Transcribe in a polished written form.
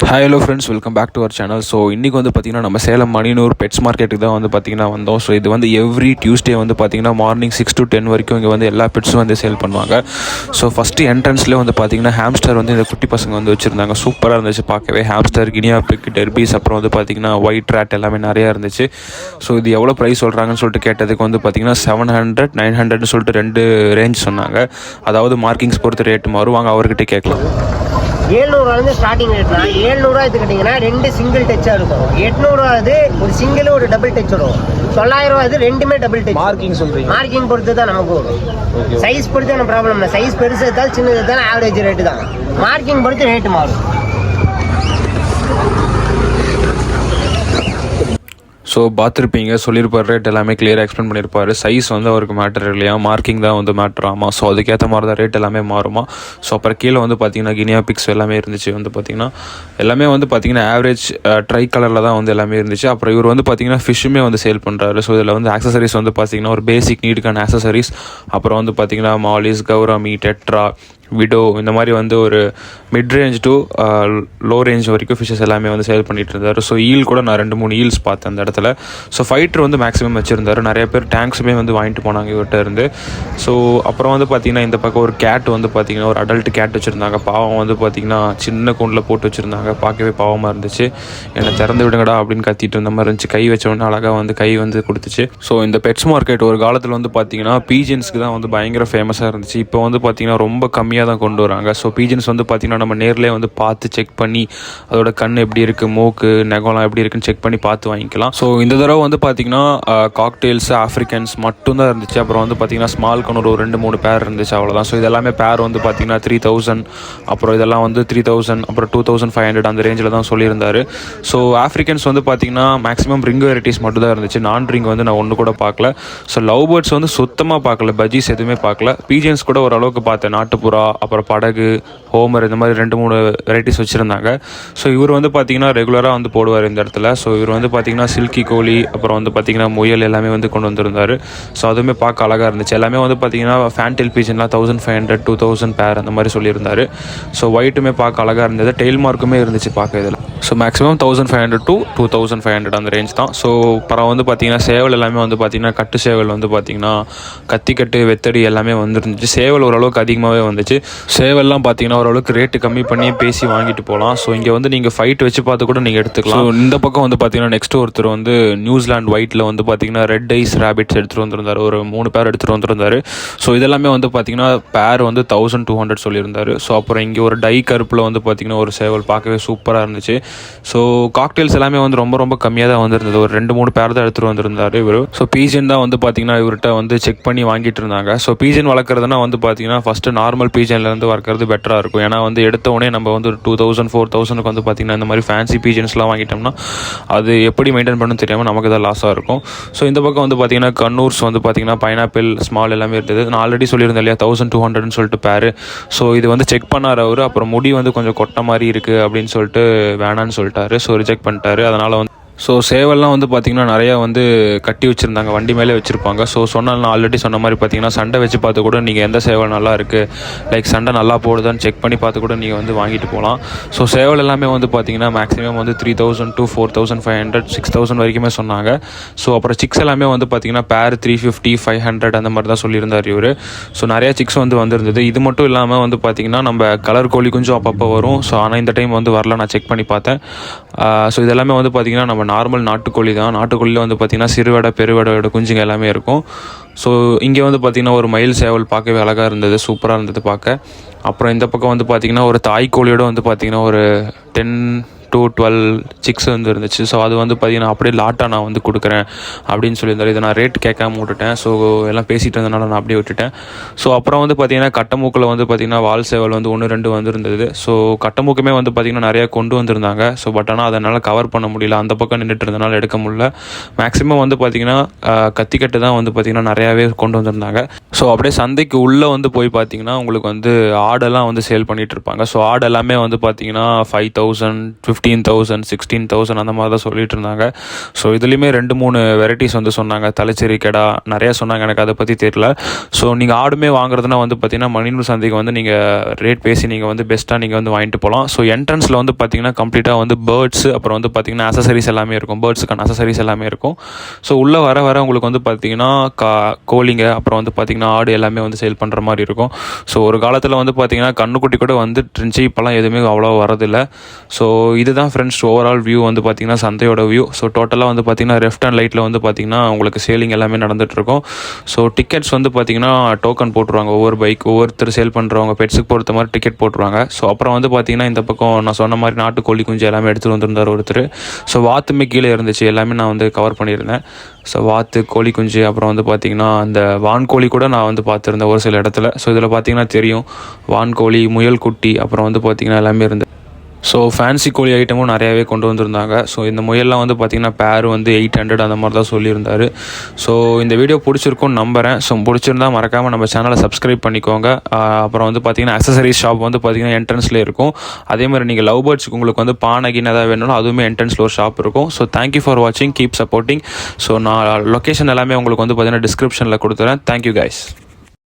Hi hello friends, welcome back to our channel. So இன்றைக்கி வந்து பார்த்திங்கன்னா நம்ம சேலம் மணினூர் பெட்ஸ் மார்க்கெட்டுக்கு தான் வந்து பார்த்திங்கன்னா வந்தோம். ஸோ இது வந்து எவ்ரி டியூஸ்டே வந்து பார்த்திங்கன்னா மார்னிங் 6 to 10 வரைக்கும் இங்கே வந்து எல்லா பெட்ஸும் வந்து சேல் பண்ணுவாங்க. ஸோ ஃபஸ்ட்டு என்ட்ரன்ஸ்லேயே வந்து பார்த்திங்கன்னா ஹாம்ஸ்டர் வந்து இந்த குட்டி பசங்க வந்து வச்சுருந்தாங்க. சூப்பராக இருந்துச்சு பார்க்கவே. ஹாம்ஸ்டர், கினியா பிக், டெர்பீஸ், அப்புறம் வந்து பார்த்திங்கன்னா ஒயிட் ரேட் எல்லாமே நிறையா இருந்துச்சு. ஸோ இது எவ்வளோ ப்ரைஸ் சொல்கிறாங்கன்னு சொல்லிட்டு கேட்டதுக்கு வந்து பார்த்திங்கன்னா 700, 900 சொல்லிட்டு 2 ரேஞ்ச் சொன்னாங்க. அதாவது மார்க்கிங்ஸ் பொறுத்து ரேட்டு மாறும். வாங்க அவர்கிட்ட கேட்கலாம். 700 ஸ்டார்டிங் ரேட்னா 700 எடுத்துக்கிட்டிங்கன்னா 2 சிங்கிள் டச்சாக இருக்கும். 800 ஒரு சிங்கிள் ஒரு டபுள் டச் வரும். 900 ரெண்டுமே டபுள் டச். மார்க்கிங் சொல்கிறீங்க? மார்க்கிங் பொறுத்து தான் நமக்கு வரும். சைஸ் பொறுத்து எனக்கு ப்ராப்ளம் இல்லை. சைஸ் பெருசு எடுத்தாலும் சின்னது எடுத்தாலும் ஆவரேஜ் ரேட்டு தான். மார்க்கிங் பொறுத்து ரேட்டு மாறும். ஸோ பார்த்துருப்பீங்க, சொல்லியிருப்பார், ரேட் எல்லாமே கிளியராக எக்ஸ்பிளைன் பண்ணியிருப்பார். சைஸ் வந்து அவருக்கு மேட்டர் இல்லையா, மார்க்கிங் தான் வந்து மேட்டர். ஆமாம். ஸோ அதுக்கேற்ற மாதிரி தான் ரேட் எல்லாமே மாறுமா. ஸோ அப்புறம் கீழே வந்து பார்த்திங்கன்னா கினியா பிக்ஸ் எல்லாமே இருந்துச்சு. வந்து பார்த்திங்கன்னா எல்லாமே வந்து பார்த்திங்கன்னா ஆவரேஜ் ட்ரை கலரில் தான் வந்து எல்லாமே இருந்துச்சு. அப்புறம் இவர் வந்து பார்த்திங்கன்னா ஃபிஷ்ஷுமே வந்து சேல் பண்ணுறாரு. ஸோ இதில் வந்து ஆக்சசரிஸ் வந்து பார்த்திங்கன்னா ஒரு பேசிக் நீடுக்கான ஆக்சசரிஸ், அப்புறம் வந்து பார்த்திங்கன்னா மாலிஸ், கௌராமி, டெட்ரா, விடோ, இந்த மாதிரி வந்து ஒரு mid range to low range வரைக்கும் ஃபிஷ்ஷஸ் எல்லாமே வந்து சேல் பண்ணிட்டு இருந்தார். ஸோ ஈல் கூட நான் 2-3 ஈல்ஸ் பார்த்தேன் அந்த இடத்துல. ஸோ ஃபைட்டர் வந்து மேக்ஸிமம் வச்சுருந்தார். நிறைய பேர் டேங்க்ஸுமே வந்து வாங்கிட்டு போனாங்க இவர்கிட்ட இருந்து. ஸோ அப்புறம் வந்து பார்த்திங்கன்னா இந்த பக்கம் ஒரு கேட் வந்து பார்த்திங்கன்னா ஒரு அடல்ட் கேட் வச்சுருந்தாங்க. பாவம் வந்து பார்த்திங்கன்னா சின்ன கூண்டில் போட்டு வச்சுருந்தாங்க. பார்க்கவே பாவமாக இருந்துச்சு. என்னை திறந்து விடுங்கடா அப்படின்னு கத்திட்டு இருந்த மாதிரி இருந்துச்சு. கை வச்சோடனே அழகாக வந்து கை வந்து கொடுத்துச்சு. ஸோ இந்த பெட்ஸ் மார்க்கெட் ஒரு காலத்தில் வந்து பார்த்திங்கன்னா பீஜன்ஸ்க்கு தான் வந்து பயங்கர ஃபேமஸாக இருந்துச்சு. இப்போ வந்து பார்த்திங்கன்னா ரொம்ப கம்மியாக தான் கொண்டு வராங்க. ஸோ பீஜன்ஸ் வந்து பார்த்திங்கன்னா நம்ம நேர்லேயே வந்து பார்த்து செக் பண்ணி அதோட கண் எப்படி இருக்குது, மூக்கு, நெகம்லாம் எப்படி இருக்குன்னு செக் பண்ணி பார்த்து வாங்கிக்கலாம். ஸோ இந்த தடவை வந்து பார்த்திங்கன்னா காக்டெயில்ஸ், ஆஃப்ரிக்கன்ஸ் மட்டும்தான் இருந்துச்சு. அப்புறம் வந்து பார்த்திங்கன்னா ஸ்மால் கன் ஒரு 2-3 பேர் இருந்துச்சு, அவ்வளோதான். ஸோ இதெல்லாமே பேர் வந்து பார்த்திங்கன்னா 3000, அப்புறம் இதெல்லாம் வந்து 3000, அப்புறம் 2500 அந்த ரேஞ்சில் தான் சொல்லியிருந்தார். ஸோ ஆஃப்ரிக்கன்ஸ் வந்து பார்த்திங்கன்னா மேக்ஸிமம் ரிங் வெரைட்டிஸ் மட்டும் தான் இருந்துச்சு. நான் ரிங் வந்து நான் ஒன்று கூட பார்க்கல. ஸோ லவ் பேர்ட்ஸ் வந்து சுத்தமாக பார்க்கல. பஜ்ஜீஸ் எதுவுமே பார்க்கல. பீஜன்ஸ் கூட ஓரளவுக்கு பார்த்தேன். நாட்டுப்புறா, அப்புறம் படகு, ஹோமர், இந்த மாதிரி 2-3 வெரைட்டிஸ் வச்சுருந்தாங்க. ஸோ இவர் வந்து பார்த்திங்கன்னா ரெகுலராக வந்து போடுவார் இந்த இடத்துல. ஸோ இவர் வந்து பார்த்திங்கன்னா சில்கி கோழி, அப்புறம் வந்து பார்த்திங்கன்னா முயல் எல்லாமே வந்து கொண்டு வந்திருந்தார். ஸோ அதுவுமே பார்க்க அழகாக இருந்துச்சு. எல்லாமே வந்து பார்த்திங்கன்னா ஃபேன்டெயில் பீஜன்லாம் 1500, 2000 பேர் அந்த மாதிரி சொல்லியிருந்தார். ஸோ ஒயிட்டுமே பார்க்க அழகாக இருந்தது. டெயில் மார்க்குமே இருந்துச்சு பார்க்க இதில். ஸோ மேக்ஸிமம் 1500 to 2500 அந்த ரேஞ்ச் தான். ஸோ அப்புறம் வந்து பார்த்திங்கன்னா சேவல் எல்லாமே வந்து பார்த்திங்கன்னா கட்டு சேவல் வந்து பார்த்திங்கன்னா கத்திக்கட்டு, வெத்தடி எல்லாமே வந்துருந்துச்சு. சேவல் ஓரளவுக்கு அதிகமாகவே வந்துச்சு. சேவல்லாம் பார்த்தீங்கன்னா ஓரளவுக்கு ரேட்டு கம்மி பண்ணி பேசி வாங்கிட்டு போகலாம். ஸோ இங்கே வந்து நீங்கள் ஃபைட் வச்சு பார்த்து கூட நீங்கள் எடுத்துக்கலாம். ஸோ இந்த பக்கம் வந்து பார்த்தீங்கன்னா நெக்ஸ்ட் ஒருத்தர் வந்து நியூசிலாந்து ஒயிட்டில் வந்து பார்த்தீங்கன்னா ரெட் ஐஸ் ரேபிட்ஸ் எடுத்துகிட்டு வந்திருந்தார். ஒரு 3 பேர் எடுத்துகிட்டு வந்திருந்தார். ஸோ இதெல்லாமே வந்து பார்த்தீங்கன்னா பேர் வந்து 1200 சொல்லியிருந்தார். ஸோ அப்புறம் இங்கே ஒரு டை கருப்பில் வந்து பார்த்தீங்கன்னா ஒரு சேவல் பார்க்கவே சூப்பராக இருந்துச்சு. ஸோ காக்டெயில்ஸ் எல்லாமே வந்து ரொம்ப ரொம்ப கம்மியாக தான் வந்திருந்தது. ஒரு 2-3 பேர் தான் எடுத்துகிட்டு வந்திருந்தார் இவர். ஸோ பீஜன் தான் வந்து பார்த்தீங்கன்னா இவர்கிட்ட வந்து செக் பண்ணி வாங்கிட்டு இருந்தாங்க. ஸோ பீஜன் வளர்க்குறதுனா வந்து பார்த்தீங்கன்னா ஃபஸ்ட்டு நார்மல் பீஜன்லேருந்து வளர்க்குறது பெட்டராக இருக்கும். ஏன்னா வந்து எடுத்த உடனே நம்ம வந்து ஒரு 2000, 4000 வந்து பார்த்திங்கன்னா இந்த மாதிரி ஃபேன்சி பீஜன்ஸ்லாம் வாங்கிட்டோம்னா அது எப்படி மெயின்டைன் பண்ணணும்னு தெரியாமல் நமக்கு தான் லாஸாக இருக்கும். ஸோ இந்த பக்கம் வந்து பார்த்திங்கன்னா கண்ணூர்ஸ் வந்து பார்த்திங்கன்னா பைனாப்பிள், ஸ்மால் எல்லாமே இருந்தது. நான் ஆல்ரெடி சொல்லியிருந்தேன் இல்லையா 1200 சொல்லிட்டு பேர். ஸோ இது வந்து செக் பண்ணார் அவர். அப்புறம் முடி வந்து கொஞ்சம் கொட்ட மாதிரி இருக்குது அப்படின்னு சொல்லிட்டு வேணான்னு சொல்லிட்டாரு. ஸோ ரிஜெக்ட் பண்ணிட்டாரு. அதனால் வந்து ஸோ சேவல்லாம் வந்து பார்த்திங்கன்னா நிறையா வந்து கட்டி வச்சுருந்தாங்க, வண்டி மேலே வச்சுருப்பாங்க. ஸோ நான் ஆல்ரெடி சொன்ன மாதிரி பார்த்திங்கன்னா சண்டை வச்சு பார்த்து கூட நீங்கள் எந்த சேவல் நல்லா இருக்குது, லைக் சண்டை நல்லா போடுதான்னு செக் பண்ணி பார்த்து கூட நீங்கள் வந்து வாங்கிட்டு போகலாம். ஸோ சேவல் எல்லாமே வந்து பார்த்திங்கன்னா மேக்ஸிமம் வந்து 3000 to 4500, 6000 வரைக்குமே சொன்னாங்க. ஸோ அப்புறம் சிக்ஸ் எல்லாமே வந்து பார்த்திங்கன்னா பேர் 350, 500 அந்த மாதிரி தான் சொல்லியிருந்தார் இவர். ஸோ நிறையா சிக்ஸ் வந்து வந்திருந்தது. இது மட்டும் இல்லாமல் வந்து பார்த்திங்கன்னா நம்ம கலர் கோழி கொஞ்சம் அப்பப்போ வரும். ஸோ ஆனால் இந்த டைம் வந்து வரல, நான் செக் பண்ணி பார்த்தேன். ஸோ இதெல்லாமே வந்து பார்த்திங்கன்னா நம்ம நார்மல் நாட்டுக்கோழி தான். நாட்டுக்கோழியில் வந்து பார்த்திங்கன்னா சிறுவடை, பெருவடையோட குஞ்சுங்க எல்லாமே இருக்கும். ஸோ இங்கே வந்து பார்த்திங்கன்னா ஒரு மயில் சேவல் பார்க்கவே அழகாக இருந்தது, சூப்பராக இருந்தது பார்க்க. அப்புறம் இந்த பக்கம் வந்து பார்த்திங்கன்னா ஒரு தாய்க்கோழியோட வந்து பார்த்திங்கன்னா ஒரு 10 to 12 சிக்ஸ் வந்து இருந்துச்சு. ஸோ அது வந்து பார்த்திங்கன்னா அப்படியே லாட்டாக நான் வந்து கொடுக்குறேன் அப்படின்னு சொல்லியிருந்தார். இதை நான் ரேட் கேட்காம விட்டுட்டேன். ஸோ எல்லாம் பேசிகிட்டு இருந்தனால நான் அப்படியே விட்டுட்டேன். ஸோ அப்புறம் வந்து பார்த்திங்கன்னா கட்டமூக்கில் வந்து பார்த்திங்கன்னா வால் சேவல் வந்து 1-2 வந்துருந்தது. ஸோ கட்டமூக்குமே வந்து பார்த்திங்கன்னா நிறையா கொண்டு வந்திருந்தாங்க. ஸோ பட் ஆனால் அதனால் கவர் பண்ண முடியல, அந்த பக்கம் நின்றுட்டு இருந்தனால எடுக்க முடியல. மேக்ஸிமம் வந்து பார்த்திங்கன்னா கத்திக்கட்டு தான் வந்து பார்த்திங்கன்னா நிறையாவே கொண்டு வந்திருந்தாங்க. ஸோ அப்படியே சந்தைக்கு உள்ளே வந்து போய் பார்த்திங்கன்னா உங்களுக்கு வந்து ஆடெல்லாம் வந்து சேல் பண்ணிகிட்டு இருப்பாங்க. ஸோ ஆடு எல்லாமே வந்து பார்த்திங்கன்னா 5000, 15,000 16,000 அந்த மாதிரி தான் சொல்லிட்டு இருந்தாங்க. ஸோ இதுலேயுமே 2-3 வெரைட்டிஸ் வந்து சொன்னாங்க. தலைச்சேரி கெடா நிறையா சொன்னாங்க, எனக்கு அதை பற்றி தெரியல. ஸோ நீங்கள் ஆடுமே வாங்குறதுனா வந்து பார்த்தீங்கன்னா மணிநூர் சந்தைக்கு வந்து நீங்கள் ரேட் பேசி நீங்கள் வந்து பெஸ்ட்டாக நீங்கள் வந்து வாங்கிட்டு போகலாம். ஸோ என்ட்ரன்ஸில் வந்து பார்த்தீங்கன்னா கம்ப்ளீட்டாக வந்து பேர்ட்ஸ், அப்புறம் வந்து பார்த்தீங்கன்னா அசசரிஸ் எல்லாமே இருக்கும், பேர்ட்ஸுக்கான அசசரிஸ் எல்லாமே இருக்கும். ஸோ உள்ளே வர உங்களுக்கு வந்து பார்த்தீங்கன்னா கோழிங்க, அப்புறம் வந்து பார்த்தீங்கன்னா ஆடு எல்லாமே வந்து சேல் பண்ணுற மாதிரி இருக்கும். ஸோ ஒரு காலத்தில் வந்து பார்த்தீங்கன்னா கண்ணுக்குட்டி கூட வந்துட்டு இருந்துச்சு, இப்போலாம் எதுவுமே அவ்வளோ வரதில்லை. ஸோ இதுதான் ஃப்ரெண்ட்ஸ் ஓவரால் வியூ வந்து பார்த்தீங்கன்னா சந்தையோட வியூ. ஸோ டோட்டலாக வந்து பார்த்தீங்கன்னா லெஃப்ட் அண்ட் ரைட்டில் வந்து பார்த்தீங்கன்னா உங்களுக்கு சேலிங் எல்லாமே நடந்துகிட்ருக்கும். ஸோ டிக்கெட்ஸ் வந்து பார்த்தீங்கன்னா டோக்கன் போட்டுருவாங்க, ஒவ்வொருத்தர் சேல் பண்ணுறவங்க பெட்ஸுக்கு பொறுத்த மாதிரி டிக்கெட் போட்டுருவாங்க. ஸோ அப்புறம் வந்து பார்த்தீங்கன்னா இந்த பக்கம் நான் சொன்ன மாதிரி நாட்டுக்கோழி குஞ்சு எல்லாமே எடுத்துகிட்டு வந்திருந்தார் ஒருத்தர். ஸோ வாத்துமே கீழே இருந்துச்சு, எல்லாமே நான் வந்து கவர் பண்ணியிருந்தேன். ஸோ வாத்து, கோழி குஞ்சு, அப்புறம் வந்து பார்த்திங்கன்னா அந்த வான்கோழி கூட நான் வந்து பார்த்துருந்தேன் ஒரு சில இடத்துல. ஸோ இதில் பார்த்திங்கன்னா தெரியும் வான்கோழி, முயல் குட்டி, அப்புறம் வந்து பார்த்திங்கன்னா எல்லாமே இருந்து. ஸோ ஃபேன்சி கோழி ஐட்டமும் நிறையாவே கொண்டு வந்திருந்தாங்க. ஸோ இந்த முயல்லாம் வந்து பார்த்திங்கன்னா பேர் வந்து 800 அந்த மாதிரி தான் சொல்லியிருந்தார். ஸோ இந்த வீடியோ பிடிச்சிருக்கும்னு நம்புகிறேன். ஸோ பிடிச்சிருந்தா மறக்காமல் நம்ம சேனலை சப்ஸ்கிரைப் பண்ணிக்கோங்க. அப்புறம் வந்து பார்த்திங்கன்னா அக்சசரிஸ் ஷாப் வந்து பார்த்திங்கன்னா என்ட்ரன்ஸ்லேயே இருக்கும். அதேமாதிரி நீங்கள் லவ் பேர்ட்ஸுக்கு உங்களுக்கு வந்து பானைகின்னு ஏதாவது வேணும்னா அதுவுமே என்ட்ரன்ஸில் ஒரு ஷாப் இருக்கும். ஸோ தேங்க்யூ ஃபார் வாட்சிங், கீப் சப்போர்ட்டிங். ஸோ நான் லொக்கேஷன் எல்லாமே உங்களுக்கு வந்து பார்த்திங்கன்னா டிஸ்கிரிப்ஷனில் கொடுத்துறேன். Thank you guys.